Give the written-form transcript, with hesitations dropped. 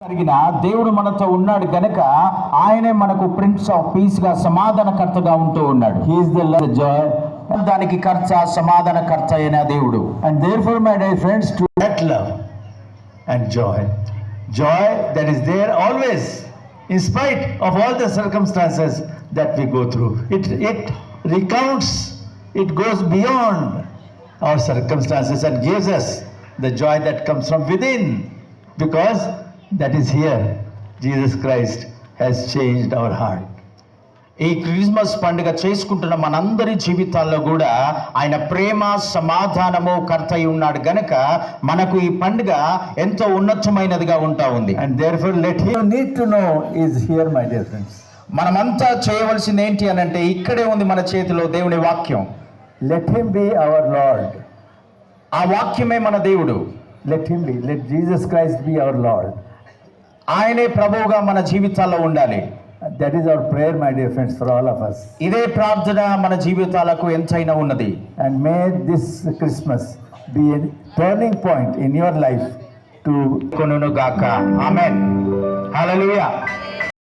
జరిగిన దేవుడు మనతో ఉన్నాడు గనక ఆయనే మనకు ప్రిన్స్ ఆఫ్ పీస్ గా సమాధానకర్తగా ఉంటూ ఉన్నాడు. He is the joy దానికి కర్త సమాధానకర్త అయిన దేవుడు. and therefore my dear friends, to that love and joy that is there always in spite of all the circumstances that we go through. It recounts, it goes beyond our circumstances and gives us the joy that comes from within, because that is here Jesus Christ has changed our heart. ఈ Christmas పండుగ చేసుకుంటున్న మనందరి జీవితాల్లో కూడా ఆయన ప్రేమ సమాధానము కర్త అయి ఉన్నాడు గనక మనకు ఈ పండుగ ఎంతో ఉన్నతమైనదిగా ఉంటా ఉంది. And therefore let him need to know is here, my dear friends. మనమంతా చేయవలసింది ఏంటి అని అంటే ఇక్కడే ఉంది మన చేతిలో దేవుని వాక్యం. Let him be our Lord. ఆ వాక్యమే మన దేవుడు. Let him be, let Jesus Christ be our Lord. ఆయనే ప్రభువుగా మన జీవితాల్లో ఉండాలి. That is our prayer, my dear friends, for all of us. ఇదే ప్రార్థన మన జీవితాలకు ఎంతైనా ఉన్నది. And may this Christmas be a turning point in your life to కొనును గాక. ఆమేన్. హల్లెలూయా.